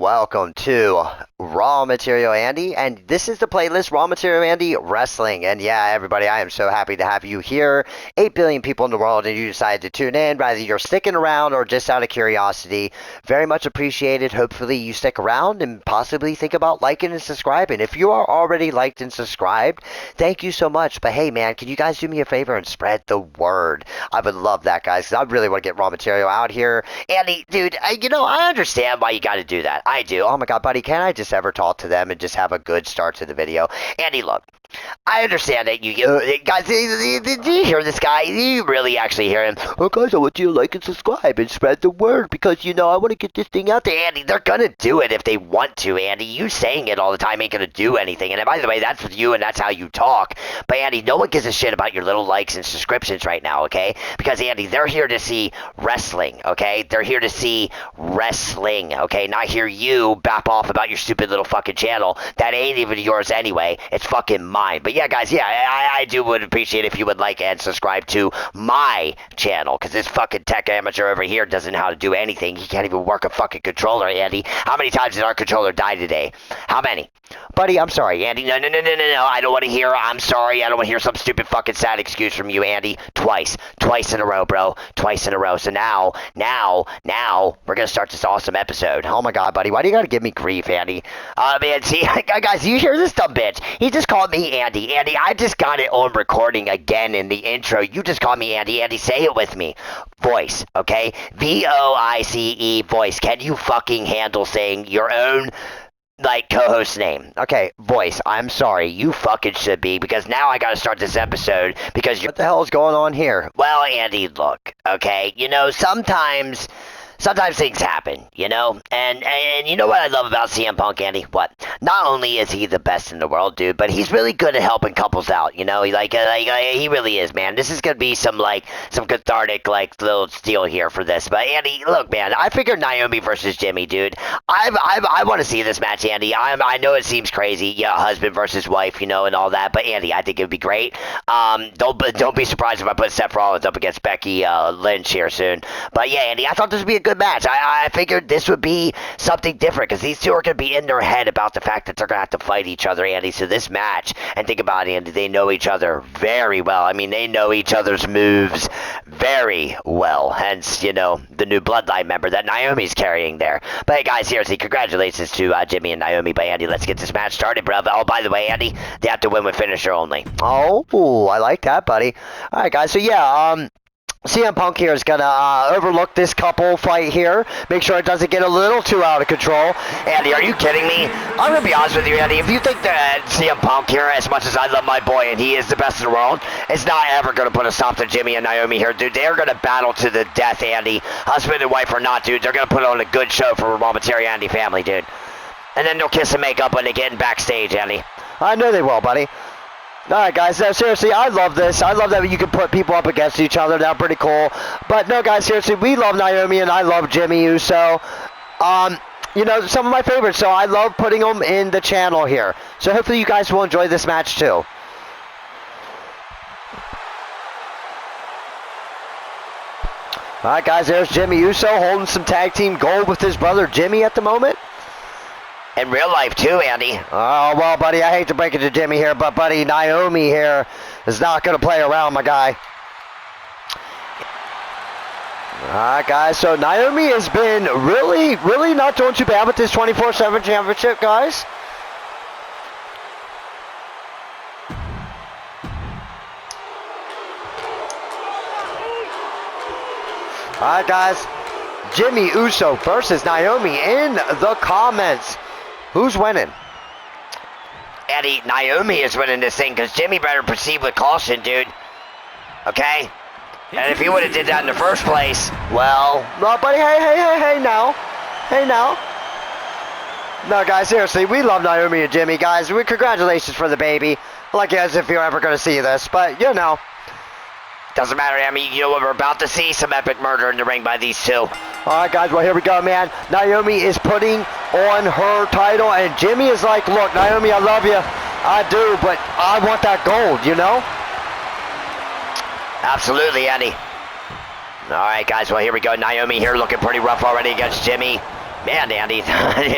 welcome to Raw Material Andy, and this is the playlist Raw Material Andy Wrestling. And yeah, everybody, I am so happy to have you here. 8 billion people in the world, and you decided to tune in, whether you're sticking around or just out of curiosity. Very much appreciated. Hopefully you stick around and possibly think about liking and subscribing. If you are already liked and subscribed, thank you so much. But hey, man, can you guys do me a favor and spread the word? I would love that, guys, because I really want to get Raw Material out here. Andy, dude, I understand why you got to do that. I do. Oh my God, buddy, can I just ever talk to them and just have a good start to the video? Andy, look, I understand that you guys, did you hear this guy? Did you really actually hear him? Oh, guys, I want you to like and subscribe and spread the word because, I want to get this thing out there. Andy, they're going to do it if they want to, Andy. You saying it all the time ain't going to do anything. And by the way, that's with you and that's how you talk. But, Andy, no one gives a shit about your little likes and subscriptions right now, okay? Because, Andy, they're here to see wrestling, okay? They're here to see wrestling, okay? Not hear you bap off about your stupid little fucking channel. That ain't even yours anyway. It's fucking mine. But yeah, guys, yeah, I do would appreciate if you would like and subscribe to my channel, because this fucking tech amateur over here doesn't know how to do anything. He can't even work a fucking controller, Andy. How many times did our controller die today? How many? Buddy, I'm sorry, Andy. No. I don't want to hear, I'm sorry. I don't want to hear some stupid fucking sad excuse from you, Andy. Twice in a row, bro. Twice in a row. So now, we're going to start this awesome episode. Oh my God, buddy. Why do you got to give me grief, Andy? Man, see, guys, you hear this dumb bitch? He just called me Andy. Andy, I just got it on recording again in the intro. You just called me Andy. Andy, say it with me. Voice, okay? VOICE, voice. Can you fucking handle saying your own co-host name? Okay, voice, I'm sorry, you fucking should be, because now I gotta start this episode, because what the hell is going on here? Well, Andy, look, okay, sometimes things happen, and you know what I love about CM Punk, Andy? What? Not only is he the best in the world, dude, but he's really good at helping couples out, he really is, man. This is gonna be some cathartic, little steal here for this. But Andy, look, man, I figured Naomi versus Jimmy, dude. I want to see this match, Andy. I know it seems crazy, yeah, husband versus wife, and all that, but Andy, I think it would be great. Don't be surprised if I put Seth Rollins up against Becky Lynch here soon. But yeah, Andy, I thought this would be a good match. I figured this would be something different, because these two are going to be in their head about the fact that they're going to have to fight each other, Andy. So this match, and think about it, Andy, they know each other very well. I mean, they know each other's moves very well. Hence, the new Bloodline member that Naomi's carrying there. But hey, guys, seriously, congratulations to Jimmy and Naomi. But Andy, let's get this match started, bro. Oh, by the way, Andy, they have to win with finisher only. Oh, I like that, buddy. All right, guys. So yeah, CM Punk here is going to overlook this couple fight here. Make sure it doesn't get a little too out of control. Andy, are you kidding me? I'm going to be honest with you, Andy. If you think that CM Punk here, as much as I love my boy and he is the best in the world, it's not ever going to put a stop to Jimmy and Naomi here, dude. They're going to battle to the death, Andy. Husband and wife or not, dude. They're going to put on a good show for Raw Material Andy family, dude. And then they'll kiss and make up when they get in backstage, Andy. I know they will, buddy. Alright, guys, no, seriously, I love this. I love that you can put people up against each other. That's pretty cool. But no, guys, seriously, we love Naomi and I love Jimmy Uso. Some of my favorites, so I love putting them in the channel here. So hopefully you guys will enjoy this match too. Alright, guys, there's Jimmy Uso holding some tag team gold with his brother Jimmy at the moment. In real life, too, Andy. Oh, well, buddy, I hate to break it to Jimmy here, but, buddy, Naomi here is not going to play around, my guy. All right, guys, so Naomi has been really not doing too bad with this 24/7 championship, guys. All right, guys, Jimmy Uso versus Naomi in the comments. Who's winning? Eddie, Naomi is winning this thing, because Jimmy better proceed with caution, dude. Okay? And if he would have did that in the first place, well... No, buddy, hey now. Hey now. No, guys, seriously, we love Naomi and Jimmy, guys. Congratulations for the baby. Like as if you're ever going to see this, but, doesn't matter, I mean, what we're about to see, some epic murder in the ring by these two. Alright, guys, well, here we go, man. Naomi is putting on her title, and Jimmy is like, look, Naomi, I love you. I do, but I want that gold, Absolutely, Eddie. Alright, guys, well, here we go. Naomi here looking pretty rough already against Jimmy. Man, Andy,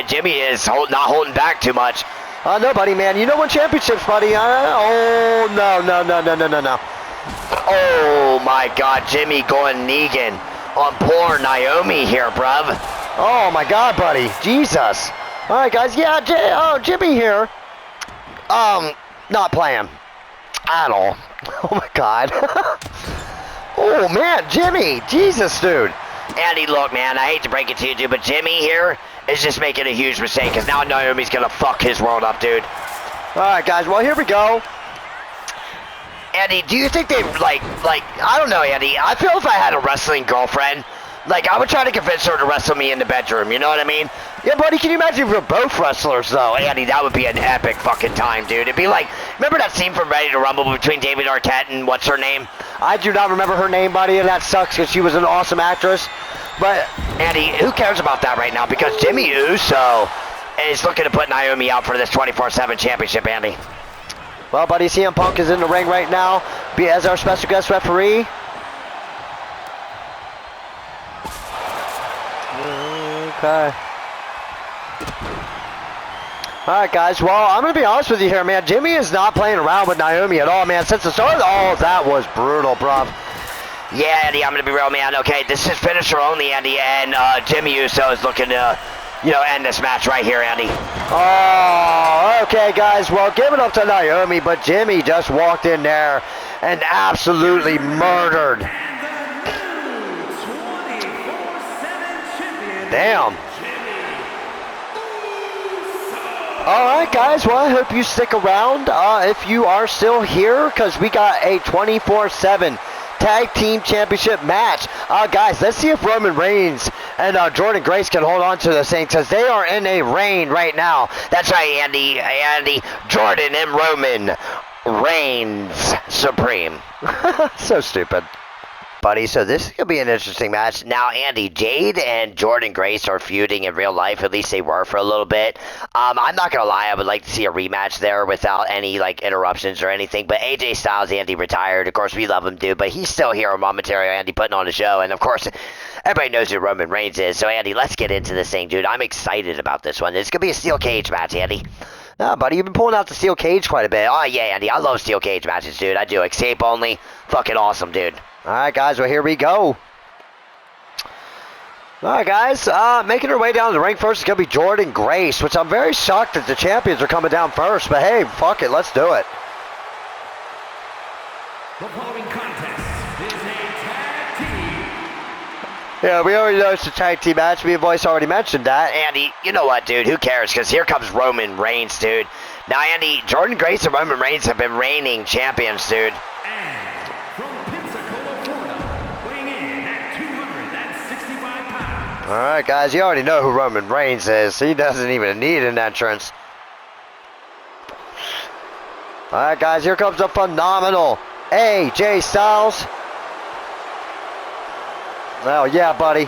Jimmy is not holding back too much. No, buddy, man. You know win championships, buddy. Oh, no. Oh, my God. Jimmy going Negan on poor Naomi here, bruv. Oh, my God, buddy. Jesus. All right, guys. Yeah, Jimmy here. Not playing at all. Oh, my God. Oh, man, Jimmy. Jesus, dude. Andy, look, man, I hate to break it to you, dude, but Jimmy here is just making a huge mistake, because now Naomi's going to fuck his world up, dude. All right, guys, well, here we go. Andy, do you think they, like, I don't know, Andy. I feel if I had a wrestling girlfriend, like, I would try to convince her to wrestle me in the bedroom, you know what I mean? Yeah, buddy, can you imagine if we were both wrestlers, though? Andy, that would be an epic fucking time, dude. It'd be like, remember that scene from Ready to Rumble between David Arquette and what's her name? I do not remember her name, buddy, and that sucks because she was an awesome actress. But, Andy, who cares about that right now? Because Jimmy Uso is looking to put Naomi out for this 24/7 championship, Andy. Well, buddy, CM Punk is in the ring right now as our special guest referee. Okay. Alright, guys. Well, I'm going to be honest with you here, man. Jimmy is not playing around with Naomi at all, man. Since the start, that was brutal, bruv. Yeah, Andy, I'm going to be real, man. Okay, this is finisher only, Andy, and Jimmy Uso is looking to, end this match right here, Andy. Oh, okay, guys. Well, give it up to Naomi, but Jimmy just walked in there and absolutely murdered. Damn. Alright, guys, well, I hope you stick around if you are still here, because we got a 24/7 Tag Team Championship match. Guys, let's see if Roman Reigns and Jordynne Grace can hold on to this thing, because they are in a reign right now. That's right, Andy, Jordan and Roman reigns supreme. So stupid. Buddy, so this is going to be an interesting match. Now, Andy, Jade and Jordynne Grace are feuding in real life. At least they were for a little bit. I'm not going to lie. I would like to see a rematch there without any, interruptions or anything. But AJ Styles, Andy, retired. Of course, we love him, dude. But he's still here on Raw Material, Andy, putting on a show. And, of course, everybody knows who Roman Reigns is. So, Andy, let's get into this thing, dude. I'm excited about this one. It's going to be a steel cage match, Andy. No, buddy, you've been pulling out the steel cage quite a bit. Oh, yeah, Andy, I love steel cage matches, dude. I do. Escape only. Fucking awesome, dude. All right, guys, well, here we go. All right, guys, making her way down the ring first is going to be Jordynne Grace, which I'm very shocked that the champions are coming down first. But, hey, fuck it, let's do it. The following contest is a tag team. Yeah, we already know it's a tag team match. Me and Voice already mentioned that. Andy, you know what, dude? Who cares? Because here comes Roman Reigns, dude. Now, Andy, Jordynne Grace and Roman Reigns have been reigning champions, dude. And from Pensacola, Florida, weighing in at 265 pounds. All right, guys, you already know who Roman Reigns is. He doesn't even need an entrance. All right, guys, here comes the phenomenal AJ Styles. Oh, yeah, buddy.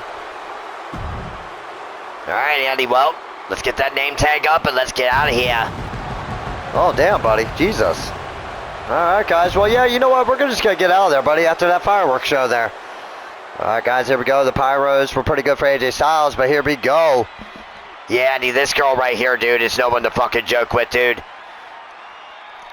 All right, Andy, well, let's get that name tag up and let's get out of here. Oh, damn, buddy. Jesus. All right, guys. Well, yeah, you know what? We're just going to get out of there, buddy, after that fireworks show there. All right, guys, here we go. The pyros were pretty good for AJ Styles, but here we go. Yeah, Andy, this girl right here, dude, is no one to fucking joke with, dude.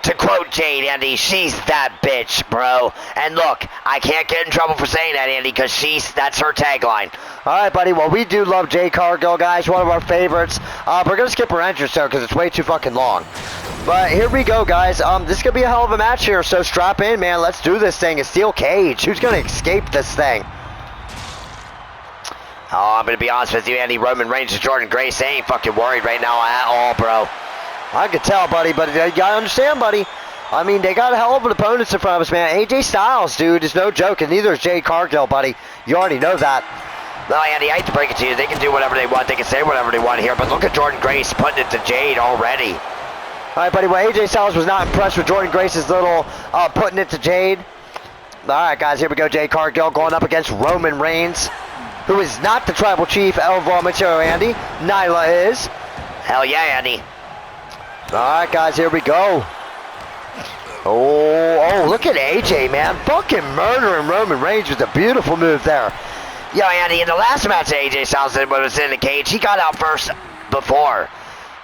To quote Jade, Andy, she's that bitch, bro. And look, I can't get in trouble for saying that, Andy, because that's her tagline. All right, buddy. Well, we do love Jade Cargill, guys. One of our favorites. We're going to skip her entrance, though, because it's way too fucking long. But here we go, guys. This is going to be a hell of a match here, so strap in, man. Let's do this thing. A steel cage. Who's going to escape this thing? Oh, I'm going to be honest with you, Andy. Roman Reigns and Jordynne Grace, they ain't fucking worried right now at all, bro. I could tell, buddy, but you gotta understand, buddy. I mean, they got a hell of an opponents in front of us, man. AJ Styles, dude, is no joke, and neither is Jade Cargill, buddy. You already know that. No, Andy, I hate to break it to you. They can do whatever they want. They can say whatever they want here, but look at Jordynne Grace putting it to Jade already. All right, buddy, well, AJ Styles was not impressed with Jordynne Grace's little putting it to Jade. All right, guys, here we go. Jade Cargill going up against Roman Reigns, who is not the tribal chief of Raw Material, Andy. Nyla is. Hell yeah, Andy. All right, guys, here we go. Oh, look at AJ, man. Fucking murdering Roman Reigns with a beautiful move there. Yo, Andy, in the last match AJ Styles was in the cage, he got out first before.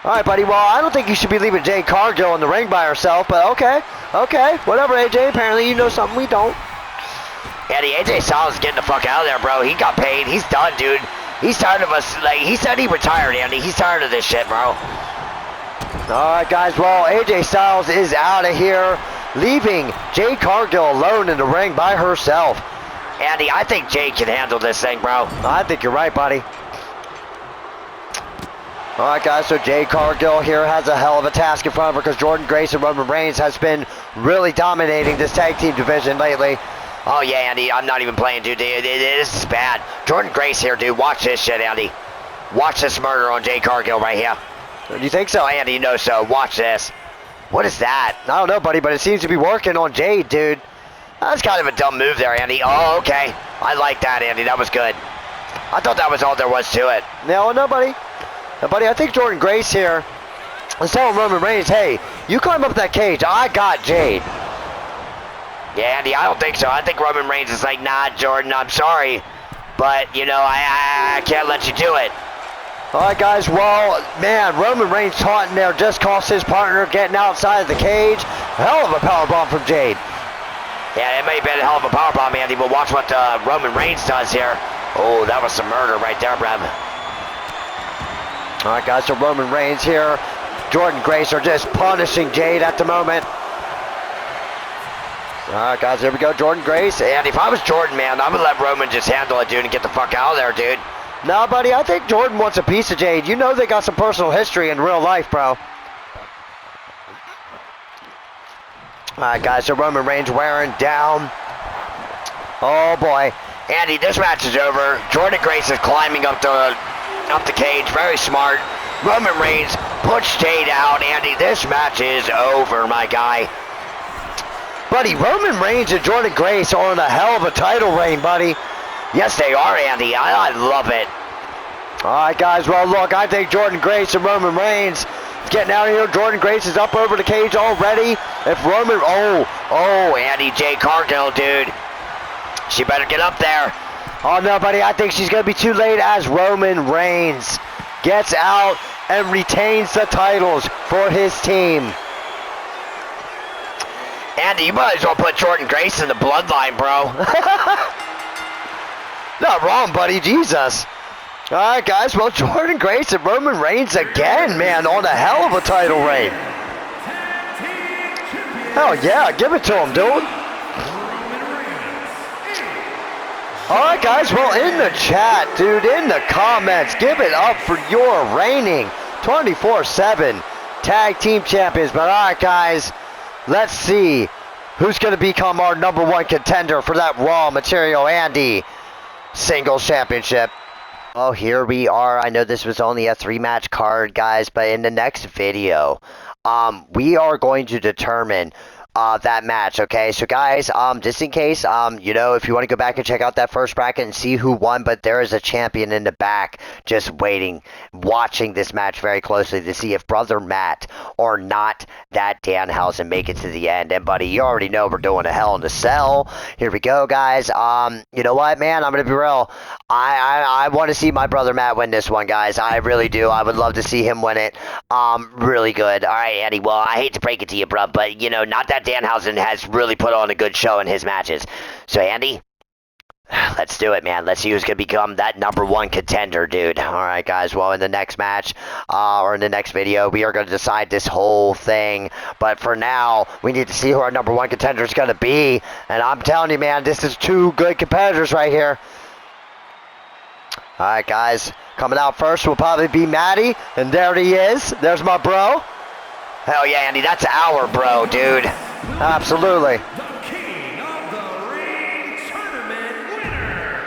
All right, buddy. Well, I don't think you should be leaving Jade Cargill in the ring by herself, but okay. Okay, whatever, AJ. Apparently you know something we don't. Andy, AJ Styles is getting the fuck out of there, bro. He got paid. He's done, dude. He's tired of us. Like, he said he retired, Andy. He's tired of this shit, bro. All right, guys. Well, AJ Styles is out of here, leaving Jade Cargill alone in the ring by herself. Andy, I think Jade can handle this thing, bro. I think you're right, buddy. All right, guys, so Jade Cargill here has a hell of a task in front of her because Jordynne Grace and Roman Reigns has been really dominating this tag team division lately. Oh, yeah, Andy, I'm not even playing, dude. This is bad. Jordynne Grace here, dude. Watch this shit, Andy. Watch this murder on Jade Cargill right here. Do you think so, Andy? You know so. Watch this. What is that? I don't know, buddy, but it seems to be working on Jade, dude. That's kind of a dumb move there, Andy. Oh, okay. I like that, Andy. That was good. I thought that was all there was to it. No, buddy. Now, buddy, I think Jordynne Grace here is telling Roman Reigns, hey, you climb up that cage. I got Jade. Yeah, Andy, I don't think so. I think Roman Reigns is like, nah, Jordan, I'm sorry. But, you know, I can't let you do it. All right, guys. Well, man, Roman Reigns taunting there just cost his partner getting outside of the cage. Hell of a powerbomb from Jade. Yeah, it may have been a hell of a powerbomb, Andy, but watch what Roman Reigns does here. Oh, that was some murder right there, Brad. All right, guys, so Roman Reigns here. Jordynne Grace are just punishing Jade at the moment. All right, guys, here we go. Jordynne Grace. And if I was Jordan, man, I would let Roman just handle it, dude, and get the fuck out of there, dude. No, buddy, I think Jordan wants a piece of Jade. You know they got some personal history in real life, bro. All right, guys, so Roman Reigns wearing down. Oh, boy. Andy, this match is over. Jordynne Grace is climbing up the cage. Very smart. Roman Reigns puts Jade out. Andy, this match is over, my guy. Buddy, Roman Reigns and Jordynne Grace are on a hell of a title reign, buddy. Yes, they are, Andy. I love it. All right, guys. Well, look, I think Jordynne Grace and Roman Reigns is getting out of here. Jordynne Grace is up over the cage already. If Roman... Oh, Andy, Jade Cargill, dude. She better get up there. Oh, no, buddy. I think she's going to be too late as Roman Reigns gets out and retains the titles for his team. Andy, you might as well put Jordynne Grace in the bloodline, bro. Not wrong, buddy. Jesus. All right, guys. Well, Jordynne Grace and Roman Reigns again, man, on a hell of a title reign. Hell yeah. Give it to him, dude. All right, guys. Well, in the chat, dude, in the comments, give it up for your reigning 24/7 tag team champions. But all right, guys, let's see who's going to become our #1 contender for that Raw Material Andy Singles Championship. Oh, here we are. I know this was only a 3-match card, guys, but in the next video, we are going to determine that match, okay? So, guys, just in case, you know, if you want to go back and check out that first bracket and see who won, but there is a champion in the back just waiting, watching this match very closely to see if Brother Matt or not that Danhausen make it to the end. And, buddy, you already know we're doing a Hell in a Cell. Here we go, guys. You know what, man? I'm going to be real. I want to see my Brother Matt win this one, guys. I really do. I would love to see him win it. Really good. All right, Andy. Well, I hate to break it to you, bro, but, you know, not that Danhausen has really put on a good show in his matches. So, Andy, let's do it, man. Let's see who's going to become that #1 contender, dude. All right, guys. Well, in the next match or in the next video, we are going to decide this whole thing. But for now, we need to see who our #1 contender is going to be. And I'm telling you, man, this is 2 good competitors right here. All right, guys. Coming out first will probably be Matty. And there he is. There's my bro. Hell yeah, Andy. That's our bro, dude. Absolutely. The King of the Ring Tournament winner.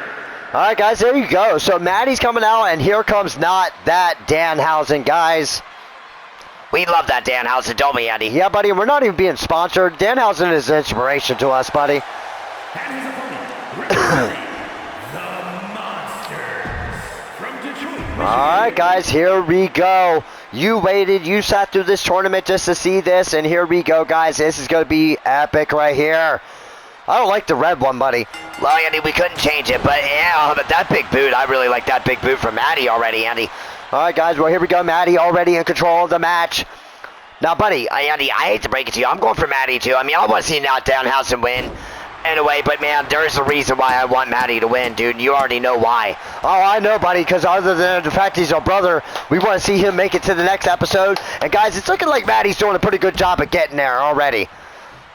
All right, guys, there you go. So Matty's coming out, and here comes not that Danhausen, guys. We love that Danhausen, don't we, Andy? Yeah, buddy, we're not even being sponsored. Danhausen is an inspiration to us, buddy. And his opponent, representing the Monsters from Detroit, Michigan. All right, guys, here we go. You waited, you sat through this tournament just to see this, and here we go, guys. This is going to be epic right here. I don't like the red one, buddy. Well, Andy, we couldn't change it, but yeah, but that big boot, I really like that big boot from Maddie already, Andy. All right, guys, well, here we go. Maddie already in control of the match. Now, buddy, Andy, I hate to break it to you. I'm going for Maddie, too. I mean, I want to see Not Danhausen win in a way, but, man, there's a reason why I want Maddie to win, dude. You already know why. Oh, I know, buddy, because other than the fact he's our brother, we want to see him make it to the next episode. And, guys, it's looking like Maddie's doing a pretty good job of getting there already.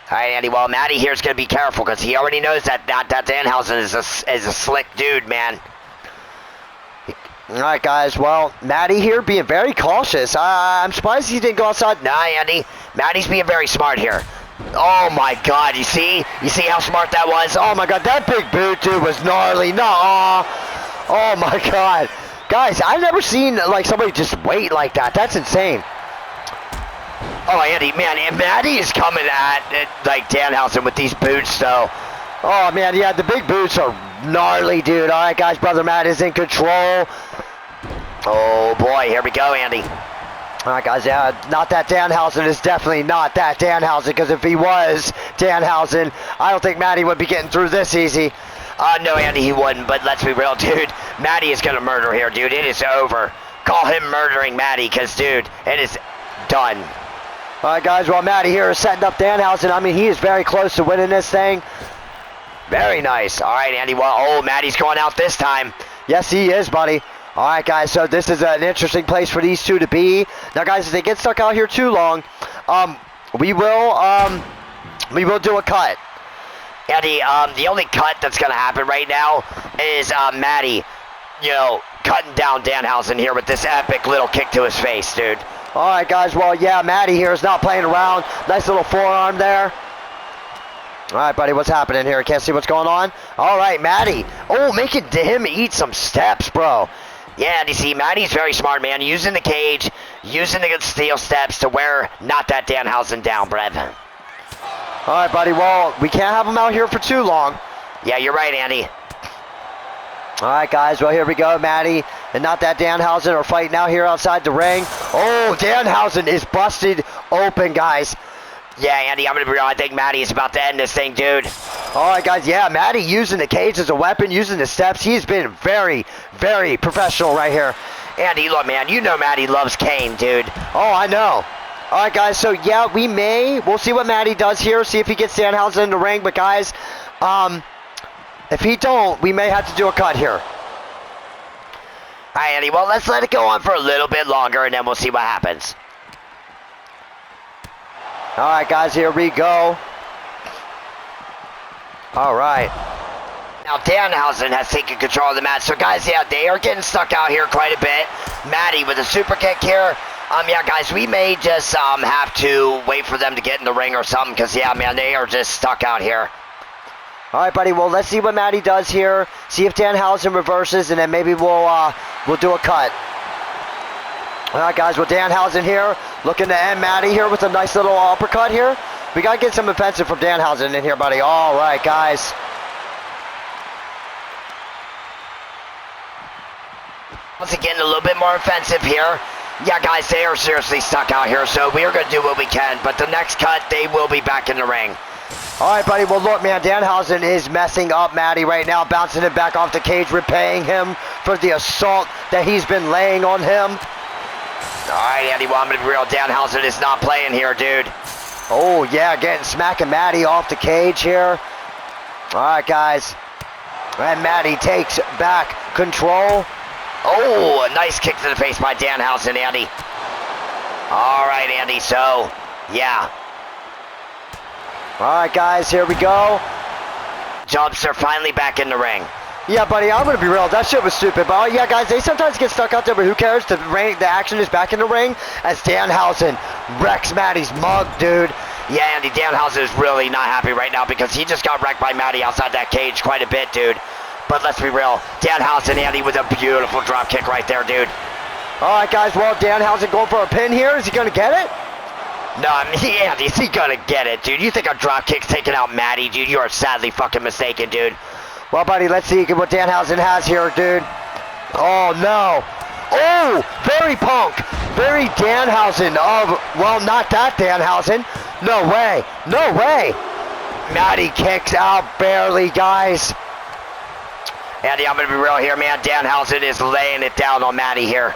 All right, Andy, well, Maddie here's going to be careful because he already knows that Danhausen is a slick dude, man. All right, guys, well, Maddie here being very cautious. I'm surprised he didn't go outside. Nah, Andy, Maddie's being very smart here. Oh, my God, you see how smart that was? Oh, my God, that big boot, dude, was gnarly. No, oh, my God. Guys, I've never seen, like, somebody just wait like that. That's insane. Oh, Andy, man, and Maddie is coming at, like, Danhausen with these boots, though. Oh, man, yeah, the big boots are gnarly, dude. All right, guys, Brother Matt is in control. Oh, boy, here we go, Andy. All right, guys, yeah, Not That Danhausen is definitely Not That Danhausen, because if he was Danhausen, I don't think Maddie would be getting through this easy. No, Andy, he wouldn't, but let's be real, dude. Maddie is going to murder here, dude. It is over. Call him murdering Maddie, because, dude, it is done. All right, guys, well, Maddie here is setting up Danhausen. I mean, he is very close to winning this thing. Very nice. All right, Andy, well, oh, Maddie's going out this time. Yes, he is, buddy. All right, guys, so this is an interesting place for these two to be. Now, guys, if they get stuck out here too long, we will do a cut. Andy, the only cut that's going to happen right now is Maddie, you know, cutting down Danhausen here with this epic little kick to his face, dude. All right, guys, well, yeah, Maddie here is not playing around. Nice little forearm there. All right, buddy, what's happening here? Can't see what's going on. All right, Maddie. Oh, making him eat some steps, bro. Yeah, and you see, Maddie's very smart, man. Using the cage, using the steel steps to wear Not That Danhausen down, Brett. All right, buddy, well, we can't have him out here for too long. Yeah, you're right, Andy. All right, guys, well, here we go. Maddie and Not That Danhausen are fighting out here outside the ring. Oh, Danhausen is busted open, guys. Yeah, Andy, I'm going to be real. I think Maddie is about to end this thing, dude. All right, guys, yeah, Maddie using the cage as a weapon, using the steps. He's been very, very professional right here. Andy, look, man, you know Maddie loves Kane, dude. Oh, I know. All right, guys, so, yeah, we'll see what Maddie does here, see if he gets Danhausen in the ring. But, guys, if he don't, we may have to do a cut here. All right, Andy, well, let's let it go on for a little bit longer, and then we'll see what happens. All right, guys, here we go. All right. Now, Danhausen has taken control of the match. So, guys, yeah, they are getting stuck out here quite a bit. Maddie with a super kick here. Yeah, guys, we may just have to wait for them to get in the ring or something because, yeah, man, they are just stuck out here. All right, buddy, well, let's see what Maddie does here. See if Danhausen reverses, and then maybe we'll do a cut. All right, guys, well, Danhausen here, looking to end Maddie here with a nice little uppercut here. We got to get some offensive from Danhausen in here, buddy. All right, guys. Once again, a little bit more offensive here. Yeah, guys, they are seriously stuck out here, so we are going to do what we can. But the next cut, they will be back in the ring. All right, buddy. Well, look, man, Danhausen is messing up Maddie right now, bouncing him back off the cage, repaying him for the assault that he's been laying on him. All right, Andy, well, I'm going to be real. Danhausen is not playing here, dude. Oh, yeah, smacking Maddie off the cage here. All right, guys. And Maddie takes back control. Oh, a nice kick to the face by Danhausen, Andy. All right, Andy, so, yeah. All right, guys, here we go. Jumps are finally back in the ring. Yeah, buddy, I'm going to be real. That shit was stupid. But, yeah, guys, they sometimes get stuck out there, but who cares? The action is back in the ring as Danhausen wrecks Maddie's mug, dude. Yeah, Andy, Danhausen is really not happy right now because he just got wrecked by Maddie outside that cage quite a bit, dude. But let's be real. Danhausen, Andy, with a beautiful drop kick right there, dude. All right, guys, well, Danhausen going for a pin here. Is he going to get it? No, I mean, Andy, is he going to get it, dude? You think a drop kick's taking out Maddie, dude? You are sadly fucking mistaken, dude. Well, buddy, let's see what Danhausen has here, dude. Oh, no. Oh, very Punk. Very Danhausen of, well, not that Danhausen. No way. No way. Matty kicks out barely, guys. Andy, I'm going to be real here, man. Danhausen is laying it down on Matty here.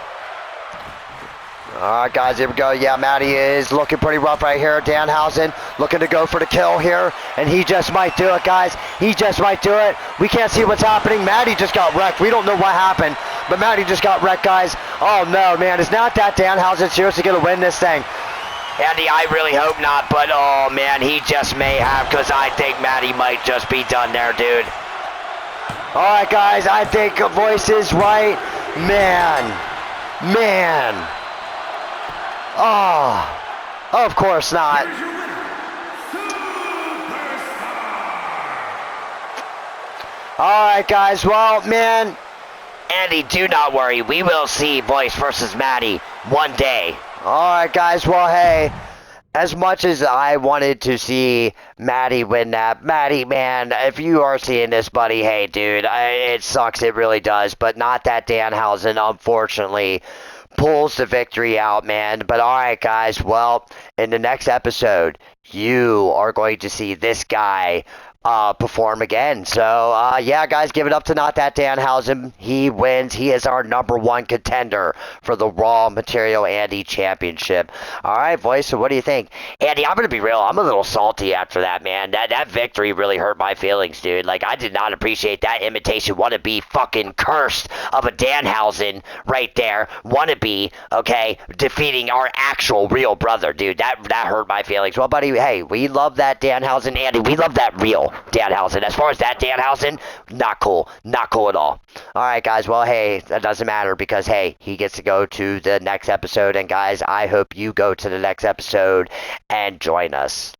All right, guys, here we go. Yeah, Matty is looking pretty rough right here. Danhausen looking to go for the kill here, and he just might do it, guys. He just might do it. We can't see what's happening. Matty just got wrecked. We don't know what happened, but Matty just got wrecked, guys. Oh, no, man. It's not that Danhausen seriously going to win this thing. Andy, I really hope not, but oh, man, he just may have, because I think Matty might just be done there, dude. All right, guys, I think Voice is right. Man. Oh, of course not. Here's your winner, Superstar. All right, guys. Well, man, Andy, do not worry. We will see Voice versus Matty one day. All right, guys. Well, hey, as much as I wanted to see Matty win that, Matty, man, if you are seeing this, buddy, hey, dude, it sucks. It really does. But not that Danhausen, unfortunately, pulls the victory out, man. But all right, guys, well, in the next episode, you are going to see this guy perform again. So, yeah, guys, give it up to Not That Danhausen. He wins. He is our #1 contender for the Raw Material Andy Championship. All right, Voice, so what do you think? Andy, I'm going to be real. I'm a little salty after that, man. That victory really hurt my feelings, dude. Like, I did not appreciate that imitation wannabe fucking cursed of a Danhausen right there. Wannabe, okay, defeating our actual real brother, dude. That hurt my feelings. Well, buddy, hey, we love that Danhausen, Andy. We love that real Danhausen. As far as that Danhausen, not cool. Not cool at all. All right, guys. Well, hey, that doesn't matter because, hey, he gets to go to the next episode. And, guys, I hope you go to the next episode and join us.